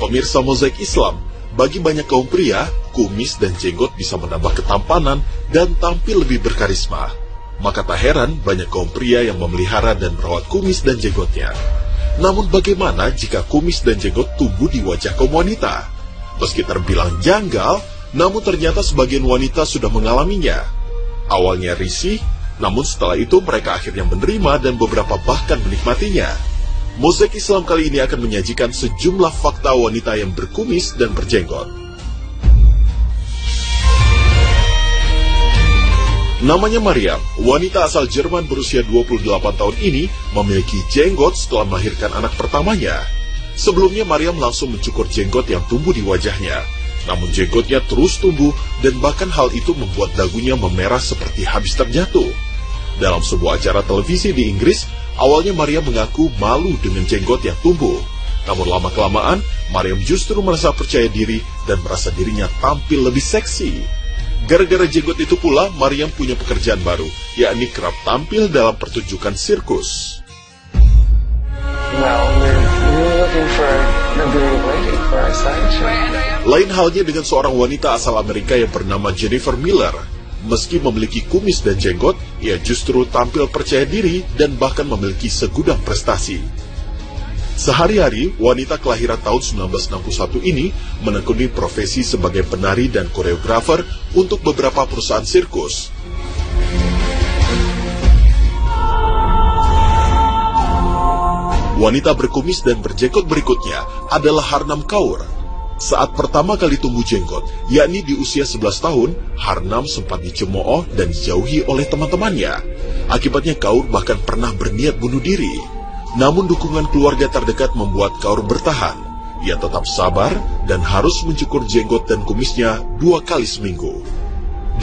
Pemirsa Mozaik Islam, bagi banyak kaum pria, kumis dan jenggot bisa menambah ketampanan dan tampil lebih berkarisma. Maka tak heran banyak kaum pria yang memelihara dan merawat kumis dan jenggotnya. Namun bagaimana jika kumis dan jenggot tumbuh di wajah kaum wanita? Meski terbilang janggal, namun ternyata sebagian wanita sudah mengalaminya. Awalnya risih, namun setelah itu mereka akhirnya menerima dan beberapa bahkan menikmatinya. Mozaik Islam kali ini akan menyajikan sejumlah fakta wanita yang berkumis dan berjenggot. Namanya Mariam, wanita asal Jerman berusia 28 tahun ini memiliki jenggot setelah melahirkan anak pertamanya. Sebelumnya Mariam langsung mencukur jenggot yang tumbuh di wajahnya. Namun jenggotnya terus tumbuh dan bahkan hal itu membuat dagunya memerah seperti habis terjatuh. Dalam sebuah acara televisi di Inggris, awalnya Mariam mengaku malu dengan jenggot yang tumbuh. Namun lama-kelamaan, Mariam justru merasa percaya diri dan merasa dirinya tampil lebih seksi. Gara-gara jenggot itu pula, Mariam punya pekerjaan baru, yakni kerap tampil dalam pertunjukan sirkus. Lain halnya dengan seorang wanita asal Amerika yang bernama Jennifer Miller. Meski memiliki kumis dan jenggot, ia justru tampil percaya diri dan bahkan memiliki segudang prestasi. Sehari-hari, wanita kelahiran tahun 1961 ini menekuni profesi sebagai penari dan koreografer untuk beberapa perusahaan sirkus. Wanita berkumis dan berjenggot berikutnya adalah Harnam Kaur. Saat pertama kali tumbuh jenggot, yakni di usia 11 tahun, Harnam sempat dicemooh dan dijauhi oleh teman-temannya. Akibatnya Kaur bahkan pernah berniat bunuh diri. Namun dukungan keluarga terdekat membuat Kaur bertahan. Ia tetap sabar dan harus mencukur jenggot dan kumisnya 2 kali seminggu.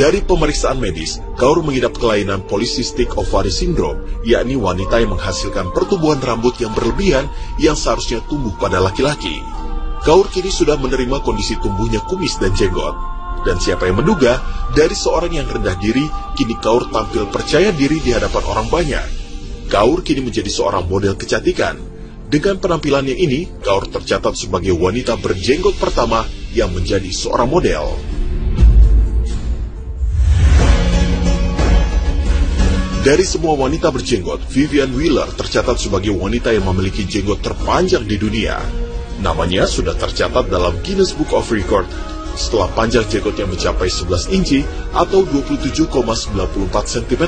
Dari pemeriksaan medis, Kaur mengidap kelainan polycystic ovary syndrome, yakni wanita yang menghasilkan pertumbuhan rambut yang berlebihan yang seharusnya tumbuh pada laki-laki. Kaur kini sudah menerima kondisi tumbuhnya kumis dan jenggot. Dan siapa yang menduga, dari seorang yang rendah diri, kini Kaur tampil percaya diri di hadapan orang banyak. Kaur kini menjadi seorang model kecantikan. Dengan penampilannya ini, Kaur tercatat sebagai wanita berjenggot pertama yang menjadi seorang model. Dari semua wanita berjenggot, Vivian Wheeler tercatat sebagai wanita yang memiliki jenggot terpanjang di dunia. Namanya sudah tercatat dalam Guinness Book of Record setelah panjang jenggotnya mencapai 11 inci atau 27,94 cm.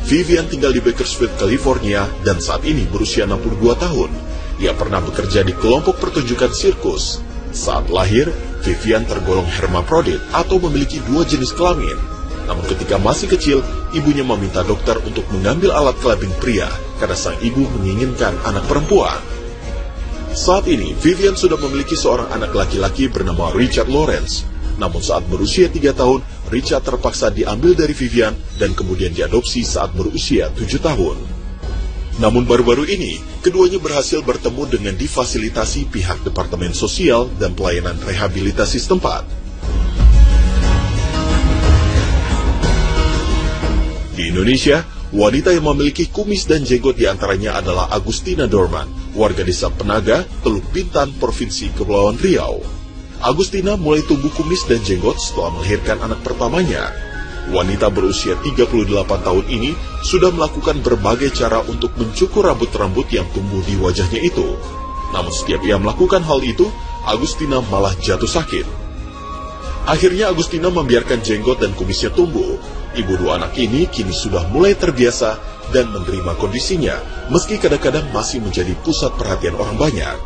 Vivian tinggal di Bakersfield, California, dan saat ini berusia 62 tahun. Ia pernah bekerja di kelompok pertunjukan sirkus. Saat lahir, Vivian tergolong hermaprodit atau memiliki 2 jenis kelamin. Namun ketika masih kecil, ibunya meminta dokter untuk mengambil alat kelamin pria karena sang ibu menginginkan anak perempuan. Saat ini, Vivian sudah memiliki seorang anak laki-laki bernama Richard Lawrence. Namun saat berusia 3 tahun, Richard terpaksa diambil dari Vivian dan kemudian diadopsi saat berusia 7 tahun. Namun baru-baru ini, keduanya berhasil bertemu dengan difasilitasi pihak Departemen Sosial dan Pelayanan Rehabilitasi setempat. Di Indonesia, wanita yang memiliki kumis dan jenggot diantaranya adalah Agustina Dorman, warga desa Penaga, Teluk Bintan, Provinsi Kepulauan Riau. Agustina mulai tumbuh kumis dan jenggot setelah melahirkan anak pertamanya. Wanita berusia 38 tahun ini sudah melakukan berbagai cara untuk mencukur rambut-rambut yang tumbuh di wajahnya itu. Namun setiap ia melakukan hal itu, Agustina malah jatuh sakit. Akhirnya Agustina membiarkan jenggot dan kumisnya tumbuh. Ibu 2 anak ini kini sudah mulai terbiasa dan menerima kondisinya, meski kadang-kadang masih menjadi pusat perhatian orang banyak.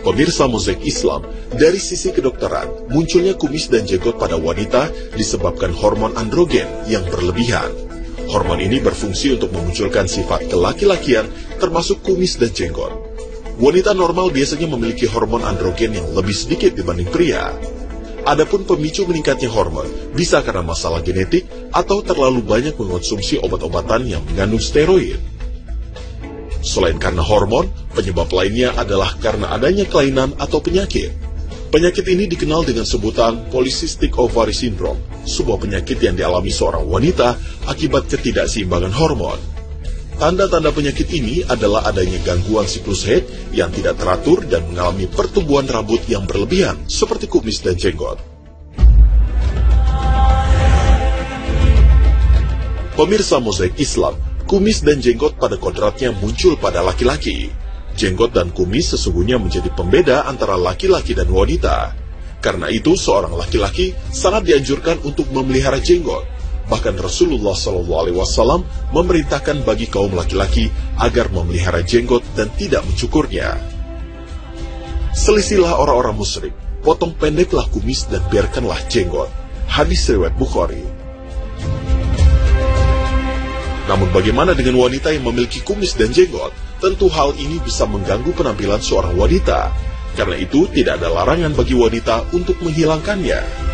Pemirsa Mozaik Islam, dari sisi kedokteran, munculnya kumis dan jenggot pada wanita disebabkan hormon androgen yang berlebihan. Hormon ini berfungsi untuk memunculkan sifat kelaki-lakian, termasuk kumis dan jenggot. Wanita normal biasanya memiliki hormon androgen yang lebih sedikit dibanding pria. Adapun pemicu meningkatnya hormon bisa karena masalah genetik atau terlalu banyak mengonsumsi obat-obatan yang mengandung steroid. Selain karena hormon, penyebab lainnya adalah karena adanya kelainan atau penyakit. Penyakit ini dikenal dengan sebutan polycystic ovary syndrome, sebuah penyakit yang dialami seorang wanita akibat ketidakseimbangan hormon. Tanda-tanda penyakit ini adalah adanya gangguan siklus haid yang tidak teratur dan mengalami pertumbuhan rambut yang berlebihan, seperti kumis dan jenggot. Pemirsa Mozaik Islam, kumis dan jenggot pada kodratnya muncul pada laki-laki. Jenggot dan kumis sesungguhnya menjadi pembeda antara laki-laki dan wanita. Karena itu, seorang laki-laki sangat dianjurkan untuk memelihara jenggot. Bahkan Rasulullah SAW memerintahkan bagi kaum laki-laki agar memelihara jenggot dan tidak mencukurnya. Selisilah orang-orang musyrik, potong pendeklah kumis dan biarkanlah jenggot. Hadis riwayat Bukhari. Namun bagaimana dengan wanita yang memiliki kumis dan jenggot? Tentu hal ini bisa mengganggu penampilan seorang wanita. Karena itu tidak ada larangan bagi wanita untuk menghilangkannya.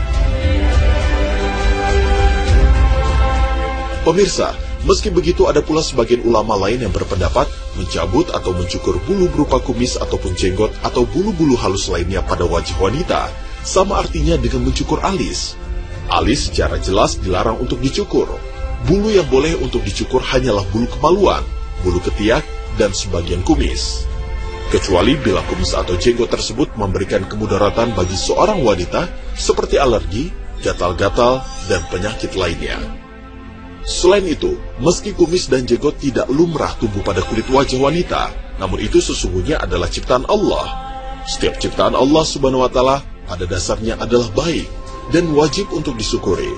Pemirsa, meski begitu ada pula sebagian ulama lain yang berpendapat mencabut atau mencukur bulu berupa kumis ataupun jenggot atau bulu-bulu halus lainnya pada wajah wanita, sama artinya dengan mencukur alis. Alis secara jelas dilarang untuk dicukur. Bulu yang boleh untuk dicukur hanyalah bulu kemaluan, bulu ketiak, dan sebagian kumis. Kecuali bila kumis atau jenggot tersebut memberikan kemudaratan bagi seorang wanita seperti alergi, gatal-gatal, dan penyakit lainnya. Selain itu, meski kumis dan jenggot tidak lumrah tumbuh pada kulit wajah wanita, namun itu sesungguhnya adalah ciptaan Allah. Setiap ciptaan Allah Subhanahu wa Ta'ala pada dasarnya adalah baik dan wajib untuk disyukuri.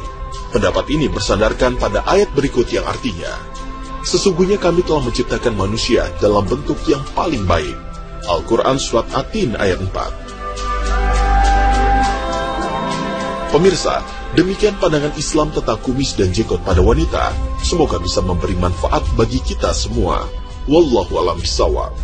Pendapat ini bersandarkan pada ayat berikut yang artinya, sesungguhnya kami telah menciptakan manusia dalam bentuk yang paling baik. Al-Quran Surat At-Tin ayat 4. Pemirsa, demikian pandangan Islam tentang kumis dan jenggot pada wanita. Semoga bisa memberi manfaat bagi kita semua. Wallahu a'lam bishawab.